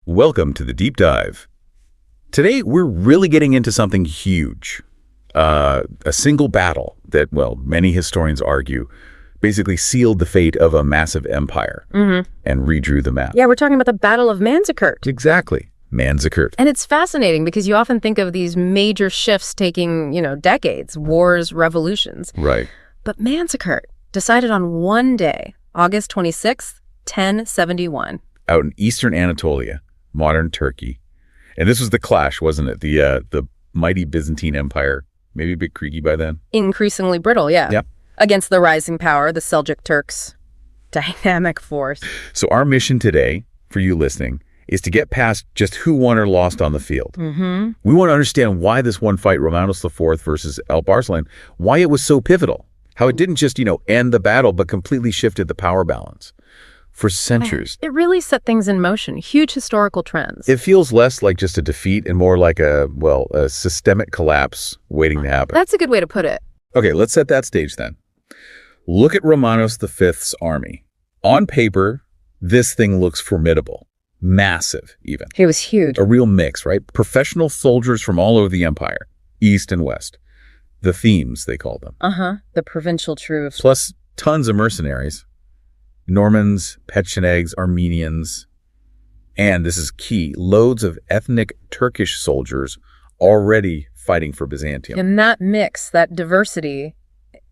Welcome to the Deep Dive. Today, we're really getting into something huge. A single battle that, well, many historians argue, basically sealed the fate of a massive empire and redrew the map. Yeah, we're talking about the Battle of Manzikert. Exactly. Manzikert. And it's fascinating because you often think of these major shifts taking, decades, wars, revolutions. Right. But Manzikert decided on one day, August 26th, 1071. Out in eastern Anatolia, modern Turkey. And this was the clash, wasn't it? The mighty Byzantine Empire, maybe a bit creaky by then. Increasingly brittle, yeah. Yep. Against the rising power, the Seljuk Turks. Dynamic force. So our mission today, for you listening, is to get past just who won or lost on the field. We want to understand why this one fight, Romanos IV versus Alp Arslan, why it was so pivotal. How it didn't just, end the battle, but completely shifted the power balance. For centuries. It really set things in motion, huge historical trends. It feels less like just a defeat and more like a systemic collapse waiting to happen. That's a good way to put it. Okay, let's set that stage then. Look at Romanos V's army. On paper, this thing looks formidable. Massive, even. It was huge. A real mix, right? Professional soldiers from all over the empire, east and west. The themes, they call them. The provincial troops. Plus tons of mercenaries. Normans, Pechenegs, Armenians, and this is key, loads of ethnic Turkish soldiers already fighting for Byzantium. And that mix, that diversity,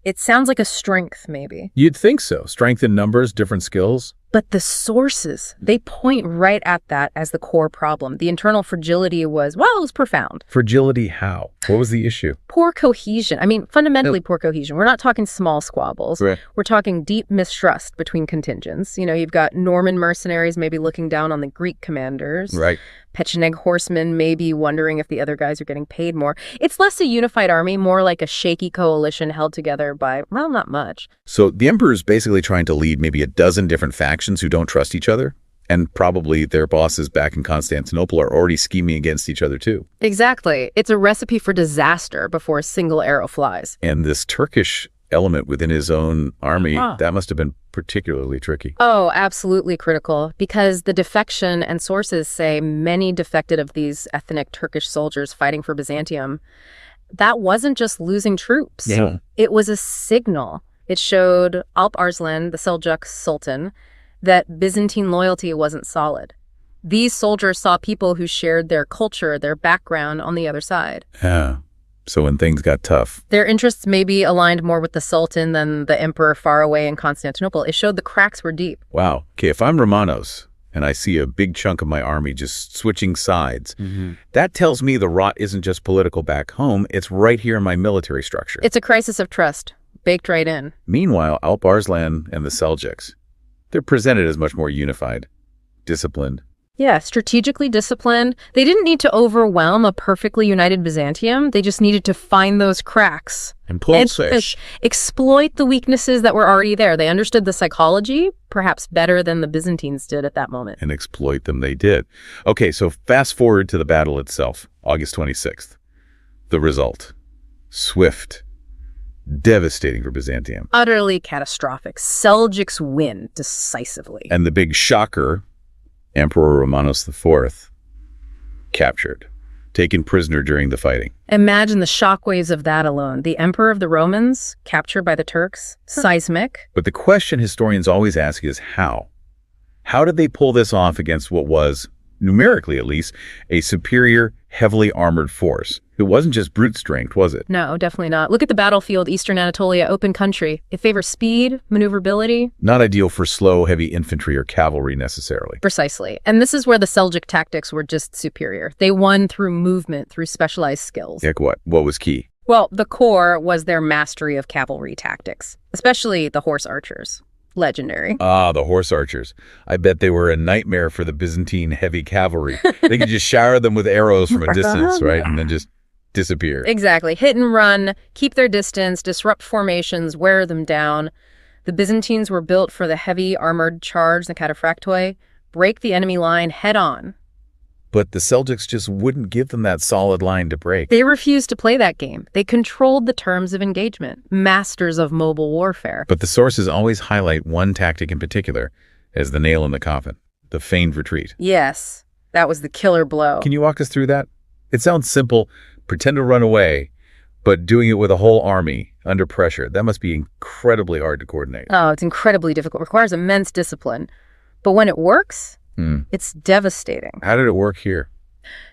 it sounds like a strength, maybe. You'd think so. Strength in numbers, different skills. But the sources, they point right at that as the core problem. The internal fragility was, it was profound. Fragility how? What was the issue? Poor cohesion. I mean, fundamentally poor cohesion. We're not talking small squabbles. Right. We're talking deep mistrust between contingents. You've got Norman mercenaries maybe looking down on the Greek commanders. Right. Pecheneg horsemen maybe wondering if the other guys are getting paid more. It's less a unified army, more like a shaky coalition held together by, not much. So the emperor's basically trying to lead maybe a dozen different factions who don't trust each other. And probably their bosses back in Constantinople are already scheming against each other too. Exactly. It's a recipe for disaster before a single arrow flies. And this Turkish element within his own army, that must have been particularly tricky. Oh, absolutely critical, because the defection and sources say many defected of these ethnic Turkish soldiers fighting for Byzantium. That wasn't just losing troops. Yeah. It was a signal. It showed Alp Arslan, the Seljuk Sultan, that Byzantine loyalty wasn't solid. These soldiers saw people who shared their culture, their background on the other side. Yeah. So when things got tough. Their interests maybe aligned more with the Sultan than the emperor far away in Constantinople. It showed the cracks were deep. Wow. Okay, if I'm Romanos and I see a big chunk of my army just switching sides, that tells me the rot isn't just political back home, it's right here in my military structure. It's a crisis of trust, baked right in. Meanwhile, Alp Arslan and the Seljuks, they're presented as much more unified, disciplined. Yeah, strategically disciplined. They didn't need to overwhelm a perfectly united Byzantium. They just needed to find those cracks. And exploit the weaknesses that were already there. They understood the psychology, perhaps better than the Byzantines did at that moment. And exploit them they did. Okay, so fast forward to the battle itself, August 26th. The result, swift, devastating for Byzantium. Utterly catastrophic. Seljuks win decisively. And the big shocker, Emperor Romanos IV, captured, taken prisoner during the fighting. Imagine the shockwaves of that alone. The Emperor of the Romans, captured by the Turks, seismic. But the question historians always ask is how? How did they pull this off against what was, numerically at least, a superior, heavily armored force? It wasn't just brute strength, was it? No, definitely not. Look at the battlefield, Eastern Anatolia, open country. It favors speed, maneuverability. Not ideal for slow, heavy infantry or cavalry necessarily. Precisely. And this is where the Seljuk tactics were just superior. They won through movement, through specialized skills. Like what? What was key? Well, the core was their mastery of cavalry tactics, especially the horse archers. Legendary. The horse archers. I bet they were a nightmare for the Byzantine heavy cavalry. They could just shower them with arrows from a distance, right? And then just disappear. Exactly. Hit and run, keep their distance, disrupt formations, wear them down. The Byzantines were built for the heavy armored charge, the cataphractoi, break the enemy line head on. But the Seljuks just wouldn't give them that solid line to break. They refused to play that game. They controlled the terms of engagement, masters of mobile warfare. But the sources always highlight one tactic in particular as the nail in the coffin, the feigned retreat. Yes. That was the killer blow. Can you walk us through that? It sounds simple, pretend to run away, but doing it with a whole army under pressure, that must be incredibly hard to coordinate. Oh, it's incredibly difficult. It requires immense discipline. But when it works, it's devastating. How did it work here?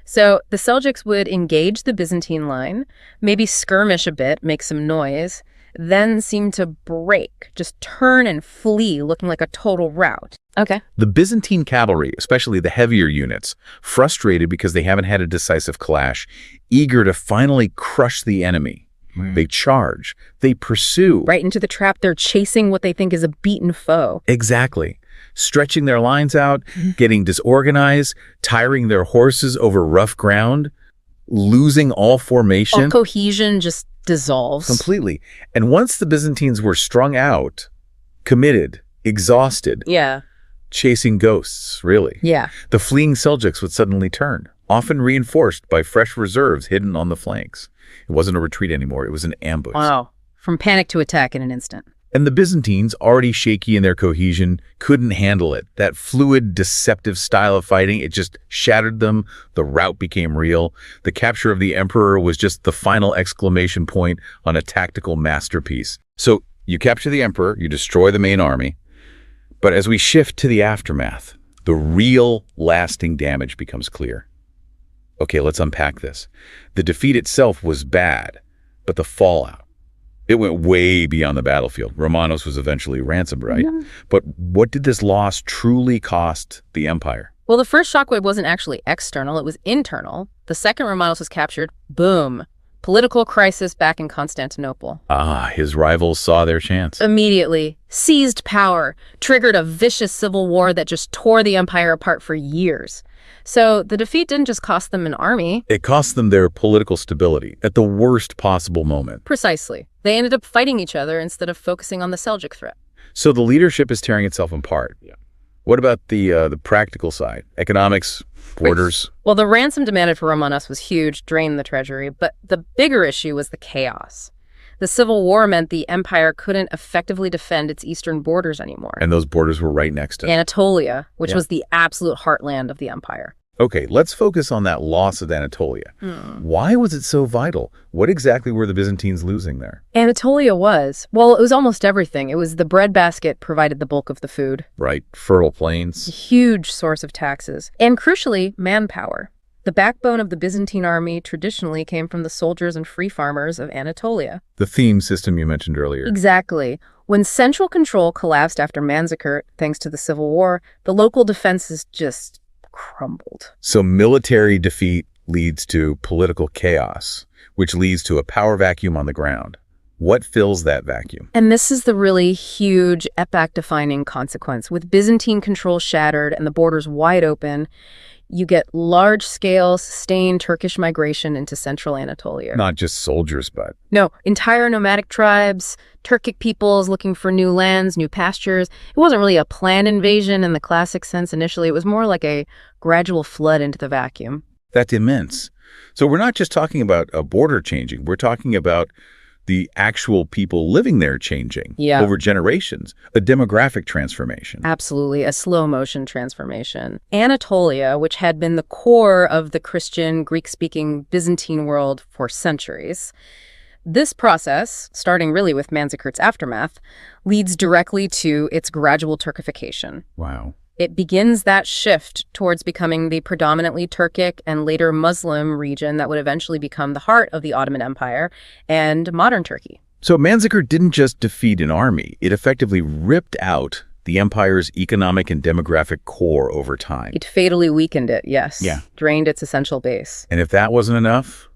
So the Seljuks would engage the Byzantine line, maybe skirmish a bit, make some noise, then seem to break, just turn and flee, looking like a total rout. Okay. The Byzantine cavalry, especially the heavier units, frustrated because they haven't had a decisive clash, eager to finally crush the enemy. They charge, they pursue. Right into the trap. They're chasing what they think is a beaten foe. Exactly. Stretching their lines out, getting disorganized, tiring their horses over rough ground, losing all formation. All cohesion just dissolves. Completely. And once the Byzantines were strung out, committed, exhausted, chasing ghosts, really. The fleeing Seljuks would suddenly turn, often reinforced by fresh reserves hidden on the flanks. It wasn't a retreat anymore, it was an ambush. Wow. From panic to attack in an instant. And the Byzantines, already shaky in their cohesion, couldn't handle it. That fluid, deceptive style of fighting, it just shattered them. The rout became real. The capture of the emperor was just the final exclamation point on a tactical masterpiece. So you capture the emperor, you destroy the main army. But as we shift to the aftermath, the real lasting damage becomes clear. Okay, let's unpack this. The defeat itself was bad, but the fallout, it went way beyond the battlefield. Romanos was eventually ransomed, right? But what did this loss truly cost the empire? Well, the first shockwave wasn't actually external, it was internal. The second Romanos was captured, boom. Political crisis back in Constantinople. His rivals saw their chance. Immediately, seized power, triggered a vicious civil war that just tore the empire apart for years. So the defeat didn't just cost them an army. It cost them their political stability at the worst possible moment. Precisely. They ended up fighting each other instead of focusing on the Seljuk threat. So the leadership is tearing itself apart. What about the practical side? Economics, borders? Well, the ransom demanded for Romanos was huge, drained the treasury, but the bigger issue was the chaos. The civil war meant the empire couldn't effectively defend its eastern borders anymore. And those borders were right next to Anatolia, which was the absolute heartland of the empire. Okay, let's focus on that loss of Anatolia. Why was it so vital? What exactly were the Byzantines losing there? Anatolia was, well, it was almost everything. It was the breadbasket provided the bulk of the food. Right, fertile plains. A huge source of taxes. And crucially, manpower. The backbone of the Byzantine army traditionally came from the soldiers and free farmers of Anatolia. The theme system you mentioned earlier. Exactly. When central control collapsed after Manzikert, thanks to the civil war, the local defenses just crumbled. So military defeat leads to political chaos, which leads to a power vacuum on the ground. What fills that vacuum? And this is the really huge, epoch-defining consequence. With Byzantine control shattered and the borders wide open, you get large-scale, sustained Turkish migration into central Anatolia. Not just soldiers, but... No, entire nomadic tribes, Turkic peoples looking for new lands, new pastures. It wasn't really a planned invasion in the classic sense initially. It was more like a gradual flood into the vacuum. That's immense. So we're not just talking about a border changing. We're talking about the actual people living there changing over generations, a demographic transformation. Absolutely, a slow-motion transformation. Anatolia, which had been the core of the Christian, Greek-speaking Byzantine world for centuries, this process, starting really with Manzikert's aftermath, leads directly to its gradual Turkification. Wow. It begins that shift towards becoming the predominantly Turkic and later Muslim region that would eventually become the heart of the Ottoman Empire and modern Turkey. So Manzikert didn't just defeat an army, it effectively ripped out the empire's economic and demographic core over time. It fatally weakened it, yes. Drained its essential base. And if that wasn't enough,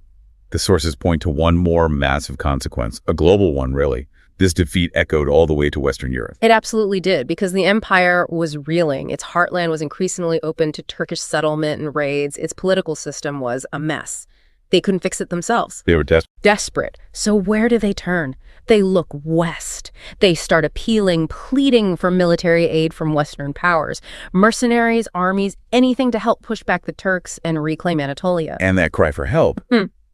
the sources point to one more massive consequence, a global one, really. This defeat echoed all the way to Western Europe. It absolutely did, because the empire was reeling. Its heartland was increasingly open to Turkish settlement and raids. Its political system was a mess. They couldn't fix it themselves. They were desperate. So where do they turn? They look west. They start appealing, pleading for military aid from Western powers. Mercenaries, armies, anything to help push back the Turks and reclaim Anatolia. And that cry for help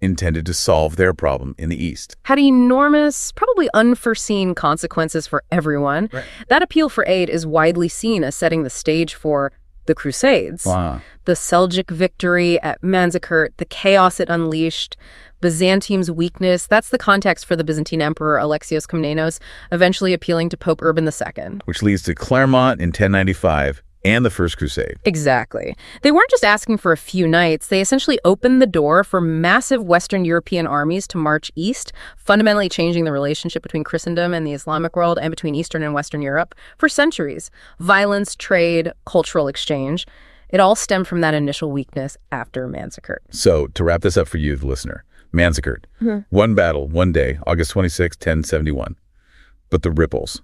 intended to solve their problem in the East. Had enormous, probably unforeseen consequences for everyone. That appeal for aid is widely seen as setting the stage for the Crusades. Wow. The Seljuk victory at Manzikert, the chaos it unleashed, Byzantium's weakness. That's the context for the Byzantine Emperor Alexios Komnenos eventually appealing to Pope Urban II. Which leads to Clermont in 1095 and the First Crusade. Exactly. They weren't just asking for a few knights. They essentially opened the door for massive Western European armies to march east, fundamentally changing the relationship between Christendom and the Islamic world and between Eastern and Western Europe for centuries. Violence, trade, cultural exchange. It all stemmed from that initial weakness after Manzikert. So, to wrap this up for you, the listener, Manzikert. One battle, one day, August 26, 1071. But the ripples,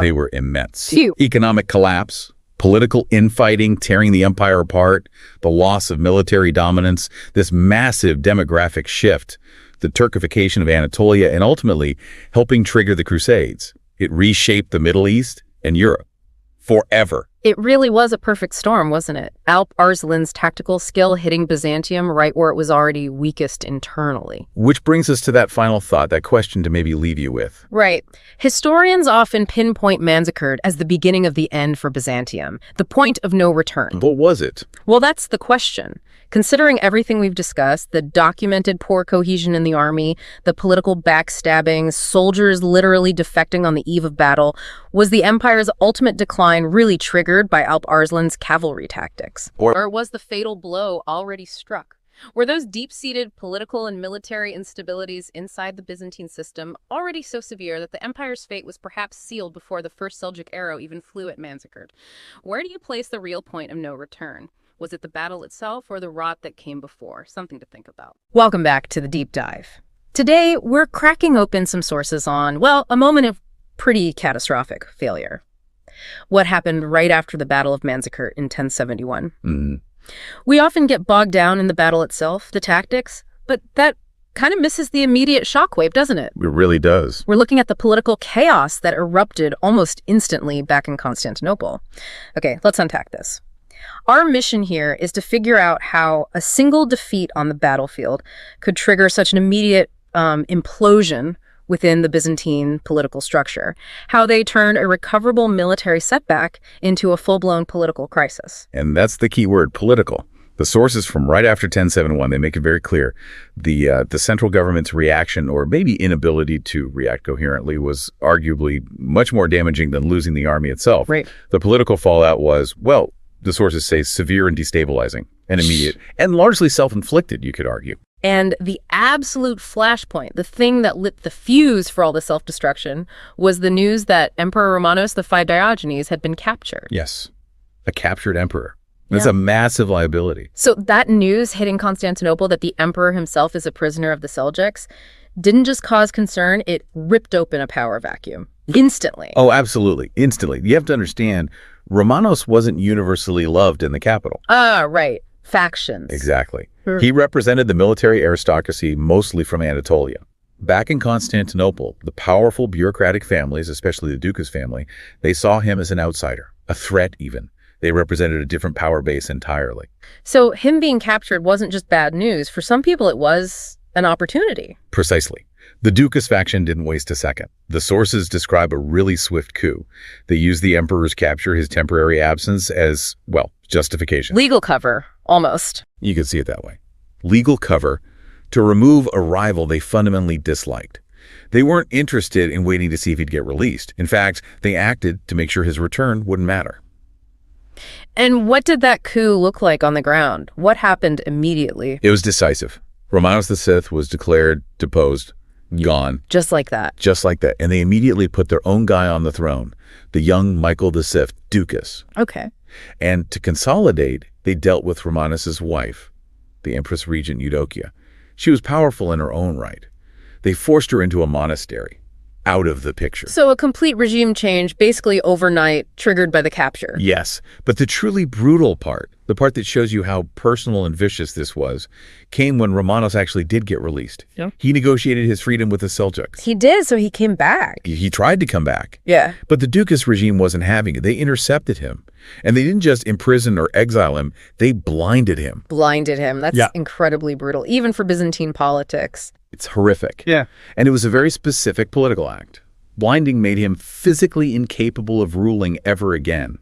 they were immense. Phew. Economic collapse, political infighting, tearing the empire apart, the loss of military dominance, this massive demographic shift, the Turkification of Anatolia, and ultimately helping trigger the Crusades. It reshaped the Middle East and Europe forever. It really was a perfect storm, wasn't it? Alp Arslan's tactical skill hitting Byzantium right where it was already weakest internally. Which brings us to that final thought, that question to maybe leave you with. Right. Historians often pinpoint Manzikert as the beginning of the end for Byzantium, the point of no return. What was it? Well, that's the question. Considering everything we've discussed, the documented poor cohesion in the army, the political backstabbing, soldiers literally defecting on the eve of battle, was the empire's ultimate decline really triggered by Alp Arslan's cavalry tactics? Or was the fatal blow already struck? Were those deep-seated political and military instabilities inside the Byzantine system already so severe that the empire's fate was perhaps sealed before the first Seljuk arrow even flew at Manzikert? Where do you place the real point of no return? Was it the battle itself or the rot that came before? Something to think about. Welcome back to the deep dive. Today, we're cracking open some sources on, well, a moment of pretty catastrophic failure. What happened right after the Battle of Manzikert in 1071. We often get bogged down in the battle itself, the tactics, but that kind of misses the immediate shockwave, doesn't it? It really does. We're looking at the political chaos that erupted almost instantly back in Constantinople. Okay, let's unpack this. Our mission here is to figure out how a single defeat on the battlefield could trigger such an immediate implosion within the Byzantine political structure, how they turned a recoverable military setback into a full-blown political crisis. And that's the key word, political. The sources from right after 1071, they make it very clear. The central government's reaction, or maybe inability to react coherently, was arguably much more damaging than losing the army itself. Right. The political fallout was, well, the sources say severe and destabilizing and immediate, and largely self-inflicted, you could argue. And the absolute flashpoint, the thing that lit the fuse for all the self-destruction, was the news that Emperor Romanos V Diogenes had been captured. Yes, a captured emperor. That's a massive liability. So that news hitting Constantinople that the emperor himself is a prisoner of the Seljuks didn't just cause concern, it ripped open a power vacuum. Instantly. Oh, absolutely. Instantly. You have to understand, Romanos wasn't universally loved in the capital. Right. Factions. Exactly. He represented the military aristocracy, mostly from Anatolia. Back in Constantinople, the powerful bureaucratic families, especially the Ducas family, they saw him as an outsider, a threat even. They represented a different power base entirely. So him being captured wasn't just bad news. For some people, it was an opportunity. Precisely. The Ducas faction didn't waste a second. The sources describe a really swift coup. They used the emperor's capture, his temporary absence, as, well, justification. Legal cover, almost. You could see it that way. Legal cover to remove a rival they fundamentally disliked. They weren't interested in waiting to see if he'd get released. In fact, they acted to make sure his return wouldn't matter. And what did that coup look like on the ground? What happened immediately? It was decisive. Romanos VI was declared deposed, gone. Just like that. Just like that. And they immediately put their own guy on the throne, the young Michael V, Ducas. Okay. And to consolidate, they dealt with Romanos's wife, the Empress Regent Eudokia. She was powerful in her own right. They forced her into a monastery, out of the picture. So a complete regime change, basically overnight, triggered by the capture. Yes, but the truly brutal part, the part that shows you how personal and vicious this was, came when Romanos actually did get released. Yeah. He negotiated his freedom with the Seljuks. He did, so he came back. He tried to come back. Yeah. But the Ducas regime wasn't having it. They intercepted him. And they didn't just imprison or exile him, they blinded him. Blinded him. That's incredibly brutal, even for Byzantine politics. It's horrific. Yeah. And it was a very specific political act. Blinding made him physically incapable of ruling ever again.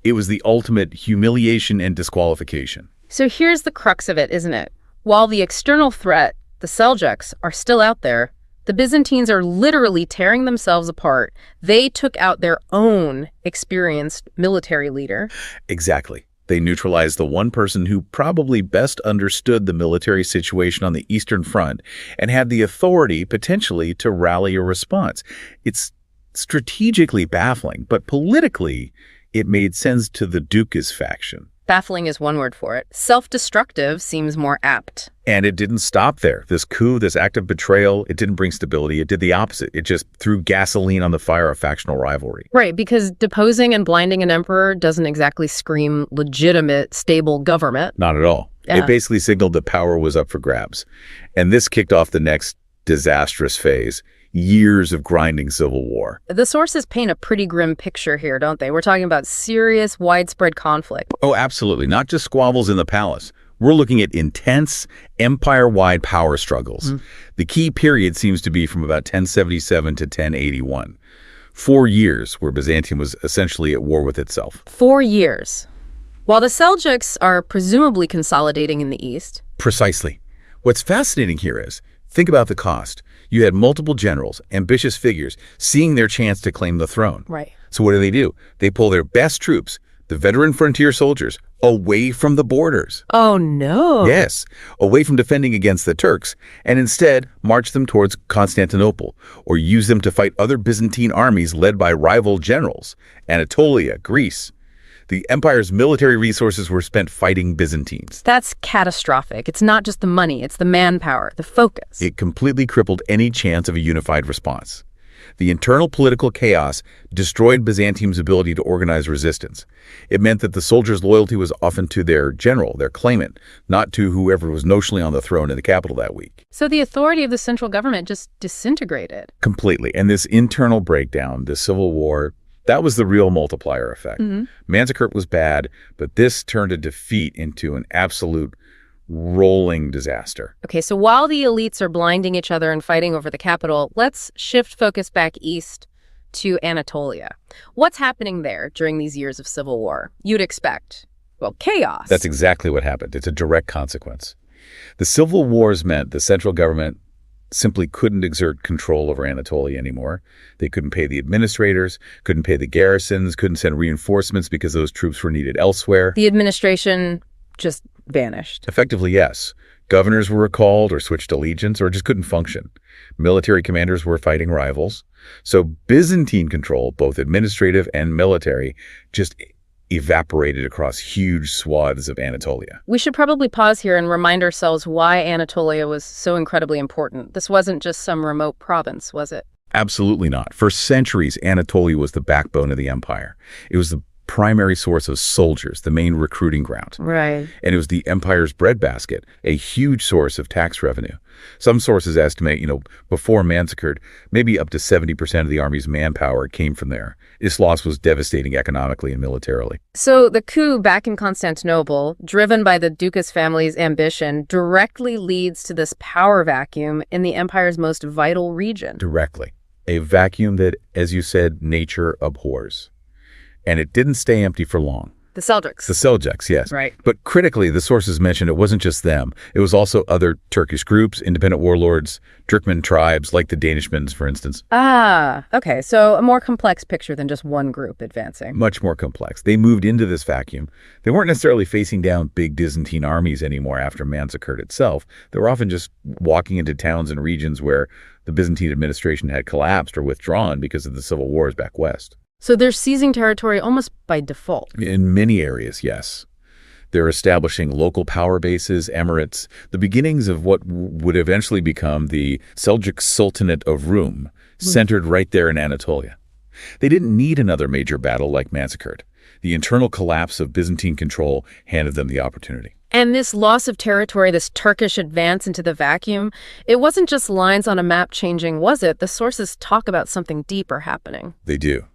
It was the ultimate humiliation and disqualification. So here's the crux of it, isn't it? While the external threat, the Seljuks, are still out there, the Byzantines are literally tearing themselves apart. They took out their own experienced military leader. Exactly. They neutralized the one person who probably best understood the military situation on the Eastern Front and had the authority, potentially, to rally a response. It's strategically baffling, but politically, it made sense to the Dukes faction. Baffling is one word for it. Self-destructive seems more apt. And it didn't stop there. This coup, this act of betrayal, it didn't bring stability. It did the opposite. It just threw gasoline on the fire of factional rivalry. Right, because deposing and blinding an emperor doesn't exactly scream legitimate, stable government. Not at all. Yeah. It basically signaled that power was up for grabs. And this kicked off the next disastrous phase. Years of grinding civil war. The sources paint a pretty grim picture here, don't they? We're talking about serious, widespread conflict. Oh, absolutely. Not just squabbles in the palace. We're looking at intense, empire-wide power struggles. The key period seems to be from about 1077 to 1081. 4 years where Byzantium was essentially at war with itself. 4 years. While the Seljuks are presumably consolidating in the east. Precisely. What's fascinating here is, think about the cost. You had multiple generals, ambitious figures, seeing their chance to claim the throne. Right. So what do? They pull their best troops, the veteran frontier soldiers, away from the borders. Oh, no. Yes, away from defending against the Turks, and instead march them towards Constantinople, or use them to fight other Byzantine armies led by rival generals, Anatolia, Greece. The empire's military resources were spent fighting Byzantines. That's catastrophic. It's not just the money, it's the manpower, the focus. It completely crippled any chance of a unified response. The internal political chaos destroyed Byzantium's ability to organize resistance. It meant that the soldiers' loyalty was often to their general, their claimant, not to whoever was notionally on the throne in the capital that week. So the authority of the central government just disintegrated. Completely. And this internal breakdown, this civil war, that was the real multiplier effect. Manzikert was bad, but this turned a defeat into an absolute rolling disaster. Okay, so while the elites are blinding each other and fighting over the capital, let's shift focus back east to Anatolia. What's happening there during these years of civil war? You'd expect, well, chaos. That's exactly what happened. It's a direct consequence. The civil wars meant the central government simply couldn't exert control over Anatolia anymore. They couldn't pay the administrators, couldn't pay the garrisons, couldn't send reinforcements because those troops were needed elsewhere. The administration just vanished. Effectively, yes. Governors were recalled or switched allegiance or just couldn't function. Military commanders were fighting rivals. So Byzantine control, both administrative and military, just evaporated across huge swaths of Anatolia. We should probably pause here and remind ourselves why Anatolia was so incredibly important. This wasn't just some remote province, was it? Absolutely not. For centuries, Anatolia was the backbone of the empire. It was the primary source of soldiers, the main recruiting ground. Right. And it was the empire's breadbasket, a huge source of tax revenue. Some sources estimate, before Manzikert, maybe up to 70% of the army's manpower came from there. This loss was devastating economically and militarily. So the coup back in Constantinople, driven by the Dukes family's ambition, directly leads to this power vacuum in the empire's most vital region. Directly. A vacuum that, as you said, nature abhors. And it didn't stay empty for long. The Seljuks. The Seljuks, yes. Right. But critically, the sources mentioned it wasn't just them. It was also other Turkish groups, independent warlords, Turkmen tribes, like the Danishmends, for instance. Ah, okay. So a more complex picture than just one group advancing. Much more complex. They moved into this vacuum. They weren't necessarily facing down big Byzantine armies anymore after Manzikert itself. They were often just walking into towns and regions where the Byzantine administration had collapsed or withdrawn because of the civil wars back west. So they're seizing territory almost by default. In many areas, yes. They're establishing local power bases, emirates, the beginnings of what would eventually become the Seljuk Sultanate of Rum, centered right there in Anatolia. They didn't need another major battle like Manzikert. The internal collapse of Byzantine control handed them the opportunity. And this loss of territory, this Turkish advance into the vacuum, it wasn't just lines on a map changing, was it? The sources talk about something deeper happening. They do.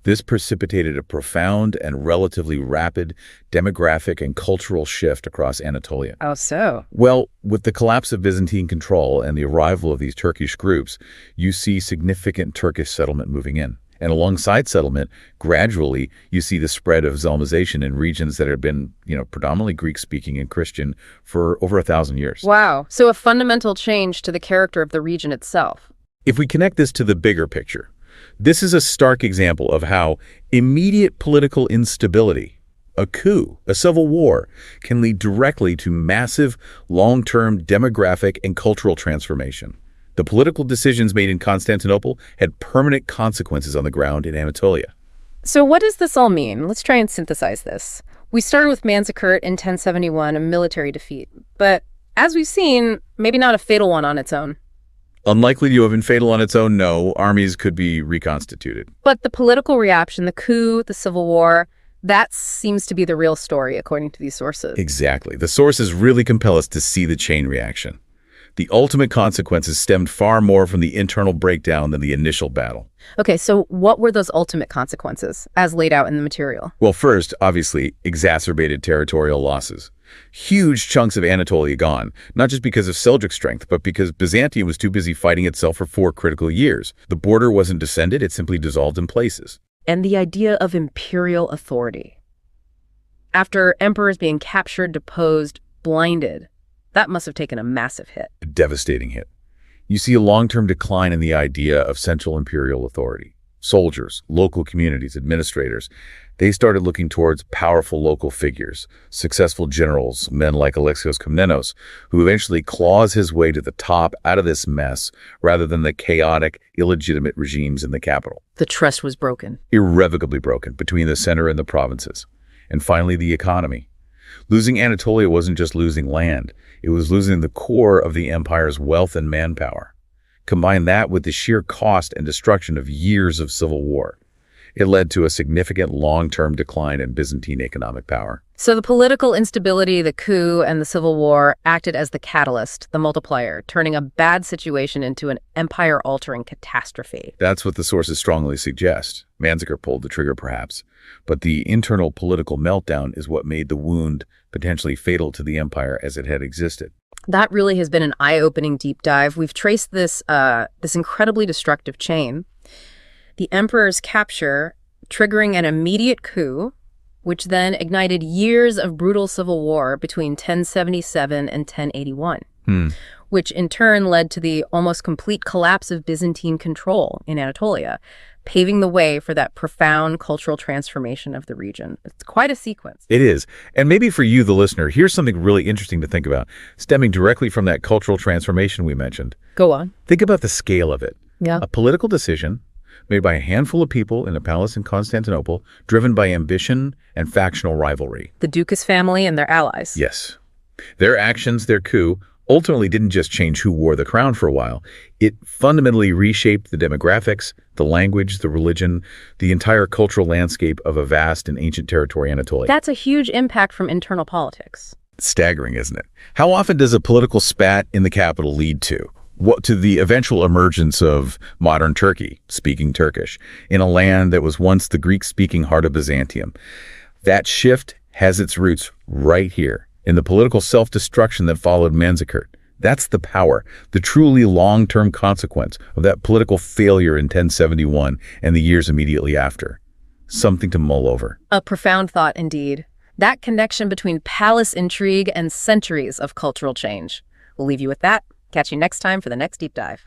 This precipitated a profound and relatively rapid demographic and cultural shift across Anatolia. Oh, so? Well, with the collapse of Byzantine control and the arrival of these Turkish groups, you see significant Turkish settlement moving in. And alongside settlement, gradually you see the spread of Zelmization in regions that had been, predominantly Greek-speaking and Christian for over 1,000 years. Wow. So a fundamental change to the character of the region itself. If we connect this to the bigger picture, this is a stark example of how immediate political instability, a coup, a civil war, can lead directly to massive, long-term demographic and cultural transformation. The political decisions made in Constantinople had permanent consequences on the ground in Anatolia. So what does this all mean? Let's try and synthesize this. We started with Manzikert in 1071, a military defeat. But as we've seen, maybe not a fatal one on its own. Unlikely to have been fatal on its own, no. Armies could be reconstituted. But the political reaction, the coup, the civil war, that seems to be the real story, according to these sources. Exactly. The sources really compel us to see the chain reaction. The ultimate consequences stemmed far more from the internal breakdown than the initial battle. Okay, so what were those ultimate consequences, as laid out in the material? Well, first, obviously, exacerbated territorial losses. Huge chunks of Anatolia gone, not just because of Seljuk strength, but because Byzantium was too busy fighting itself for 4 critical years. The border wasn't descended, it simply dissolved in places. And the idea of imperial authority. After emperors being captured, deposed, blinded, that must have taken a massive hit. A devastating hit. You see a long-term decline in the idea of central imperial authority. Soldiers, local communities, administrators, they started looking towards powerful local figures, successful generals, men like Alexios Komnenos, who eventually claws his way to the top out of this mess rather than the chaotic, illegitimate regimes in the capital. The trust was broken. Irrevocably broken between the center and the provinces. And finally, the economy. Losing Anatolia wasn't just losing land. It was losing the core of the empire's wealth and manpower. Combine that with the sheer cost and destruction of years of civil war. It led to a significant long-term decline in Byzantine economic power. So the political instability, the coup, and the civil war acted as the catalyst, the multiplier, turning a bad situation into an empire-altering catastrophe. That's what the sources strongly suggest. Manzikert pulled the trigger, perhaps. But the internal political meltdown is what made the wound potentially fatal to the empire as it had existed. That really has been an eye-opening deep dive. We've traced this incredibly destructive chain. The emperor's capture, triggering an immediate coup, which then ignited years of brutal civil war between 1077 and 1081, which in turn led to the almost complete collapse of Byzantine control in Anatolia, paving the way for that profound cultural transformation of the region. It's quite a sequence. It is. And maybe for you, the listener, here's something really interesting to think about, stemming directly from that cultural transformation we mentioned. Go on. Think about the scale of it. Yeah. A political decision made by a handful of people in a palace in Constantinople, driven by ambition and factional rivalry. The Ducas family and their allies. Yes. Their actions, their coup, ultimately didn't just change who wore the crown for a while. It fundamentally reshaped the demographics, the language, the religion, the entire cultural landscape of a vast and ancient territory, Anatolia. That's a huge impact from internal politics. Staggering, isn't it? How often does a political spat in the capital lead to? What, to the eventual emergence of modern Turkey, speaking Turkish, in a land that was once the Greek-speaking heart of Byzantium. That shift has its roots right here, in the political self-destruction that followed Manzikert. That's the power, the truly long-term consequence of that political failure in 1071 and the years immediately after. Something to mull over. A profound thought indeed. That connection between palace intrigue and centuries of cultural change. We'll leave you with that. Catch you next time for the next deep dive.